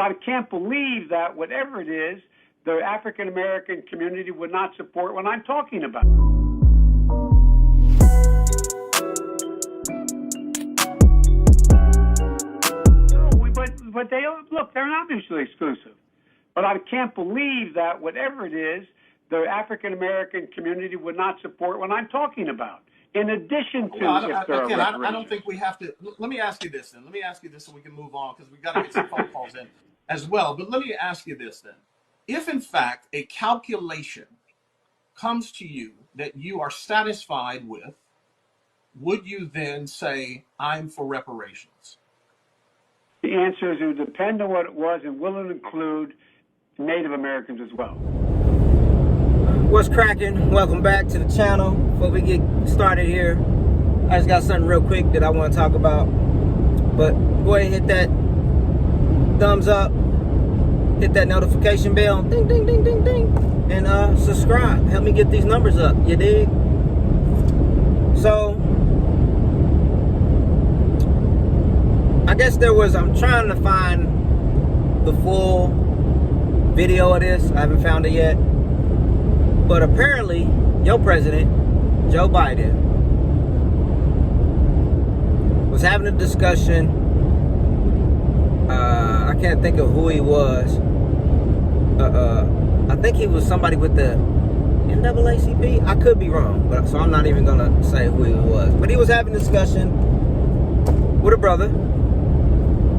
I can't believe that whatever it is, the African American community would not support what I'm talking about. But they look, they're not mutually exclusive. But I can't believe that whatever it is, the African American community would not support what I'm talking about. In addition to, I don't think we have to. Let me ask you this then. Let me ask you this so we can move on because we've got to get some phone calls in as well. But let me ask you this then. If in fact a calculation comes to you that you are satisfied with, would you then say, I'm for reparations? The answer is it would depend on what it was and will it include Native Americans as well. What's cracking? Welcome back to the channel. Before we get started here, I just got something real quick that I want to talk about. But go ahead and hit that thumbs up, hit that notification bell, ding, ding, ding, ding, ding, and subscribe. Help me get these numbers up, you dig? So, I guess I'm trying to find the full video of this. I haven't found it yet. But apparently, your president, Joe Biden, was having a discussion. I can't think of who he was. I think he was somebody with the NAACP. I could be wrong, so I'm not even going to say who he was. But he was having a discussion with a brother,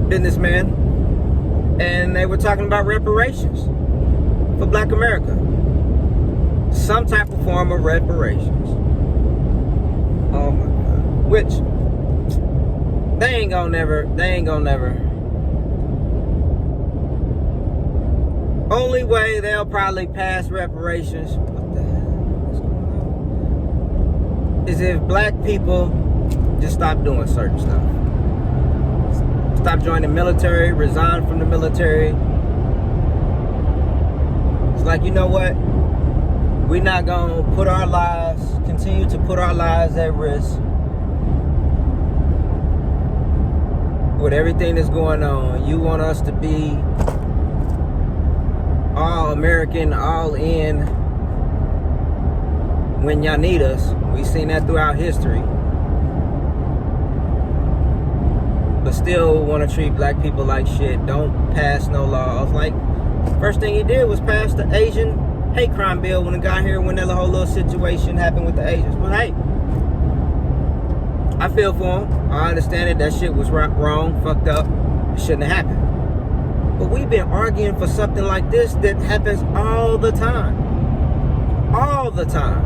businessman, and they were talking about reparations for Black America. Some type of form of reparations. Oh my God. Which they ain't gonna never. Only way they'll probably pass reparations, what the hell is going on, is if Black people just stop doing certain stuff. Stop joining the military, resign from the military. It's like, you know what? We're not going to continue to put our lives at risk with everything that's going on. You want us to be all American, all in when y'all need us. We've seen that throughout history. But still want to treat Black people like shit. Don't pass no laws. Like, first thing he did was pass the Asian hate crime bill when it got here, when that whole little situation happened with the Asians. But hey, I feel for him. I understand it. That shit was wrong, fucked up. It shouldn't have happened. But we've been arguing for something like this that happens all the time. All the time.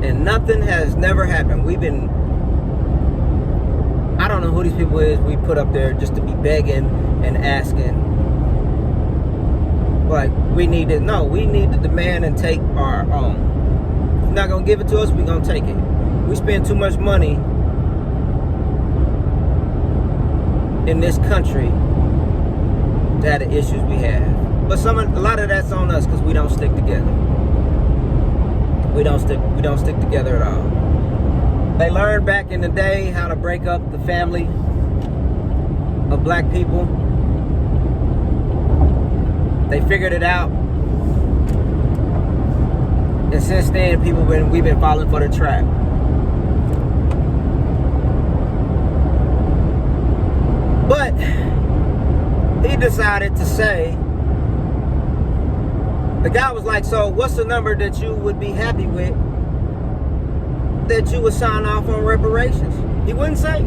And nothing has never happened. I don't know who these people is we put up there just to be begging and asking. Like, we need to demand and take our own. If you're not going to give it to us, we're going to take it. We spend too much money in this country to have the issues we have. But a lot of that's on us because we don't stick together. We don't stick together at all. They learned back in the day how to break up the family of Black people. They figured it out, and since then, we've been falling for the trap. But he decided to say, the guy was like, "So, what's the number that you would be happy with that you would sign off on reparations?" He wouldn't say.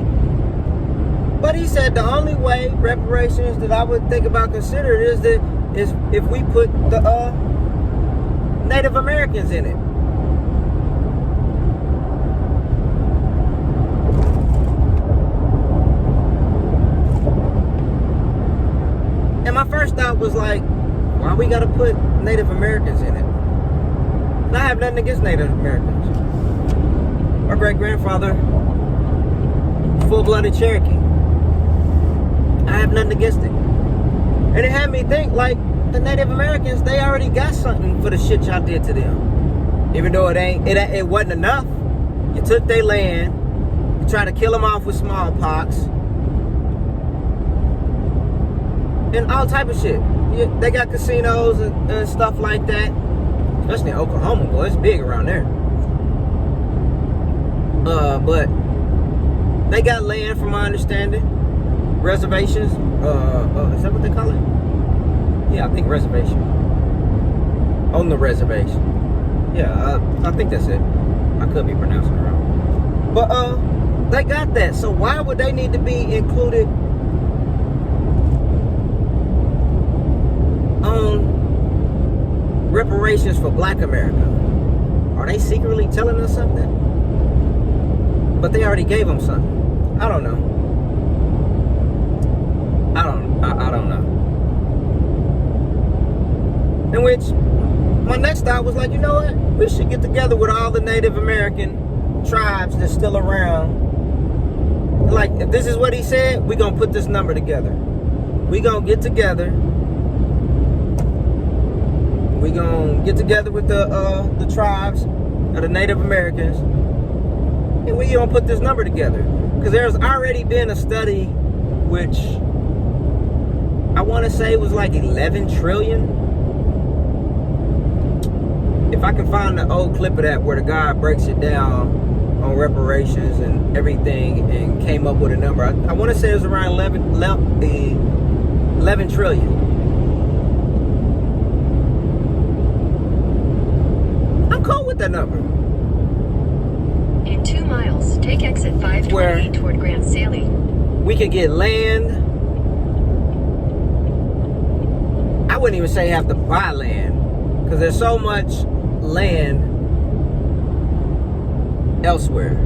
But he said the only way reparations that I would think about considering is if we put the Native Americans in it. And my first thought was like, why we gotta put Native Americans in it? And I have nothing against Native Americans. My great-grandfather, full-blooded Cherokee. I have nothing against it. And it had me think, like, the Native Americans, they already got something for the shit y'all did to them. Even though it wasn't enough. You took their land, you tried to kill them off with smallpox, and all type of shit. Yeah, they got casinos and stuff like that. Especially in Oklahoma, boy, it's big around there. But they got land, from my understanding. Reservations. Is that what they call it? Yeah, I think reservation. On the reservation. Yeah, I think that's it. I could be pronouncing it wrong. But they got that. So why would they need to be included on reparations for Black America? Are they secretly telling us something? But they already gave them something. I don't know. I don't know. In which my next thought was like, you know what? We should get together with all the Native American tribes that's still around. Like, if this is what he said, we're gonna put this number together. We gonna get together. We gonna get together with the tribes of the Native Americans, and we gonna put this number together. Because there's already been a study, which I want to say was like 11 trillion. If I can find the old clip of that where the guy breaks it down on reparations and everything and came up with a number. I want to say it was around 11 trillion. I'm cool with that number. In 2 miles, take exit 528 toward Grand Saley. We could get land. I wouldn't even say have to buy land, because there's so much land elsewhere.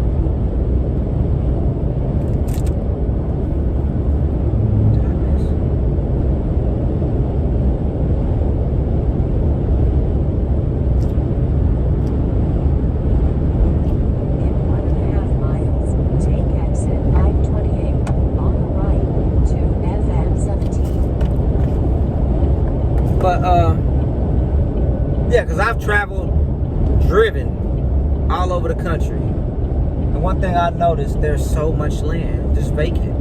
Yeah, because I've driven all over the country. And one thing I noticed, there's so much land just vacant.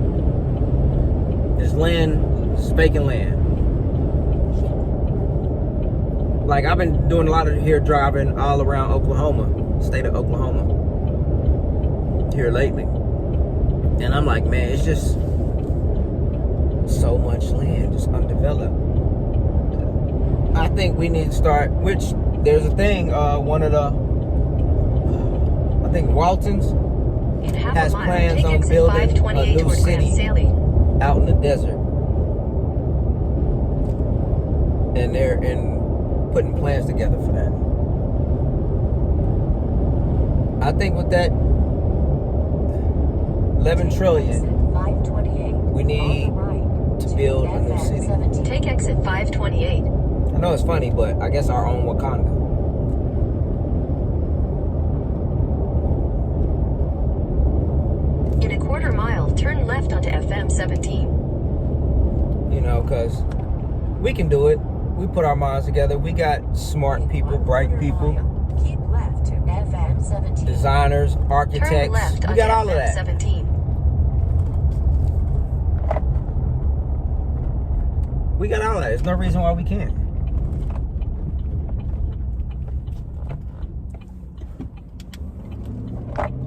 There's land, just vacant land. Like, I've been doing a lot of here driving all around Oklahoma, state of Oklahoma, here lately. And I'm like, man, it's just so much land, just undeveloped. I think we need to start, which there's a thing, one of the, I think Waltons has plans on building a new city out in the desert. And they're putting plans together for that. I think with that 11 trillion, we need to build a new city. Take exit 528. I know it's funny, but I guess our own Wakanda. In a quarter mile, turn left onto FM 17. You know, because we can do it. We put our minds together. We got smart people, bright people. Keep left to FM 17. Designers, architects. Turn left we got all of FM that. 17. We got all of that. There's no reason why we can't.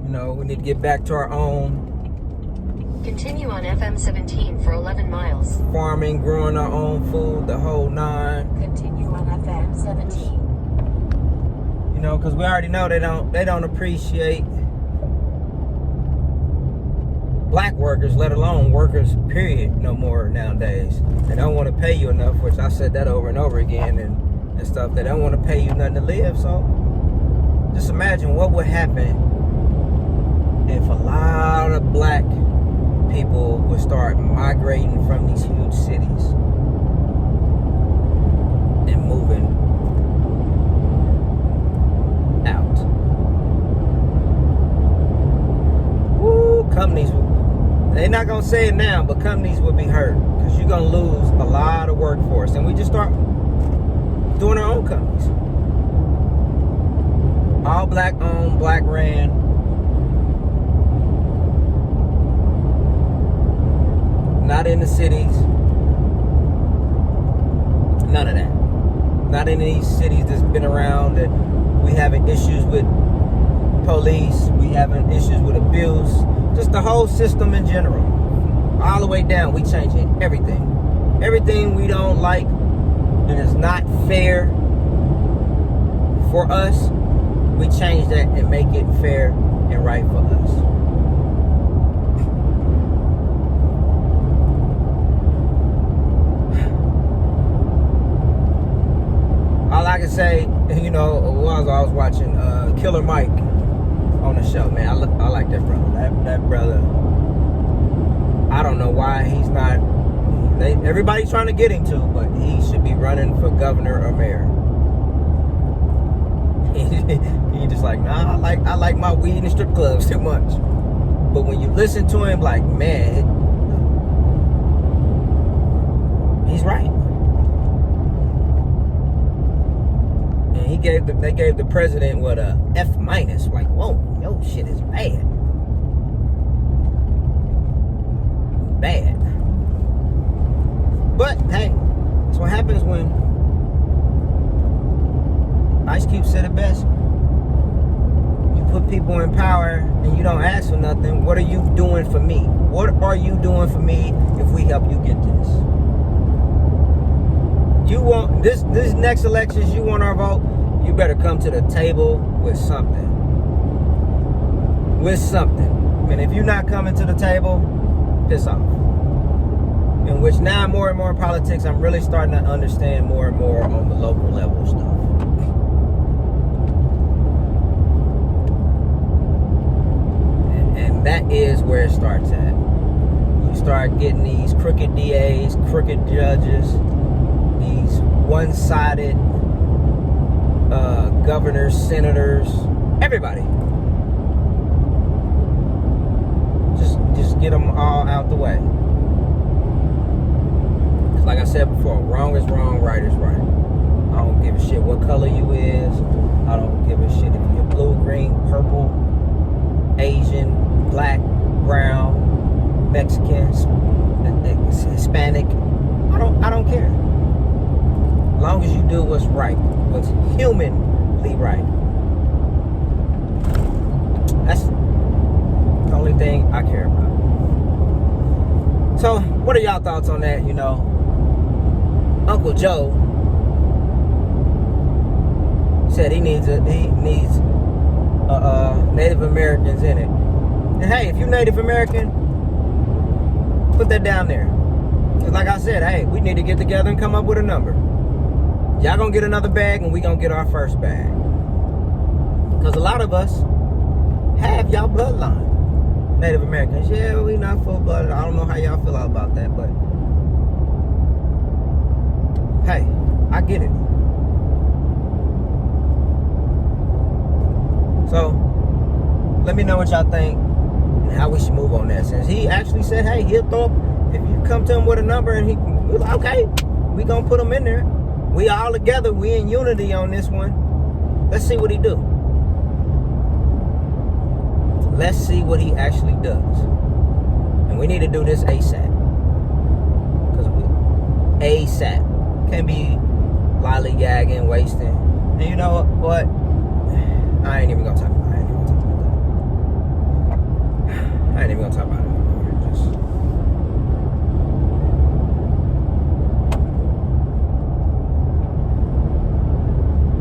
You know, we need to get back to our own Continue on FM 17 for 11 miles. farming, growing our own food, the whole nine. Continue on FM 17. You know, because we already know they don't appreciate black workers, let alone workers, period, no more nowadays. They don't want to pay you enough, which I said that over and over again and stuff. They don't want to pay you nothing to live. So just imagine what would happen if a lot of black people would start migrating from these huge cities and moving out. Woo, companies, they're not going to say it now, but companies will be hurt because you're going to lose a lot of workforce. And we just start doing our own companies. All black owned, black ran. Not in the cities. Not in these cities that's been around that we having issues with police, we having issues with abuse, just the whole system in general. All the way down, we changing everything. Everything we don't like and is not fair for us, we change that and make it fair and right for us. All I can say, you know, was I was watching Killer Mike on the show, man. I like that brother. That brother, I don't know why he's not. Everybody's trying to get him to, but he should be running for governor or mayor. He just like, nah, I like my weed and strip clubs too much. But when you listen to him, like, man, he's right. And they gave the president what, a F-. Like, whoa, yo, shit is bad. Bad. But hey, that's what happens when Ice Cube said it best. You put people in power and you don't ask for nothing. What are you doing for me? What are you doing for me if we help you get this? You want this next elections, you want our vote, you better come to the table with something. With something. And if you're not coming to the table, piss off. In which now more and more in politics, I'm really starting to understand more and more on the local level stuff. And that is where it starts at. You start getting these crooked DAs, crooked judges, these one-sided governors, senators, everybody. Just get them all out the way. Like I said before, wrong is wrong, right is right. I don't give a shit what color you is. I don't give a shit if you're blue, green, purple, Asian, black, brown, Mexican, Hispanic. I don't care. As long as you do what's right, what's humanly right. That's the only thing I care about. So, what are y'all thoughts on that, you know? Uncle Joe said he needs Native Americans in it. And hey, if you're Native American, put that down there. Cause like I said, hey, we need to get together and come up with a number. Y'all gonna get another bag and we gonna get our first bag. Cause a lot of us have y'all bloodline. Native Americans, yeah, we not full-blooded. I don't know how y'all feel about that, but hey, I get it. So, let me know what y'all think and how we should move on that. Since he actually said, hey, he'll throw up, if you come to him with a number and we're like, okay, we gonna put him in there. We all together, we in unity on this one. Let's see what he do. Let's see what he actually does. And we need to do this ASAP. ASAP. Can't be lollygagging, wasting. And you know what? I ain't even gonna talk about it. I ain't even gonna talk about it anymore.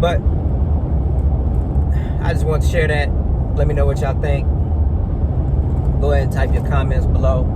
But I just want to share that. Let me know what y'all think. Go ahead and type your comments below.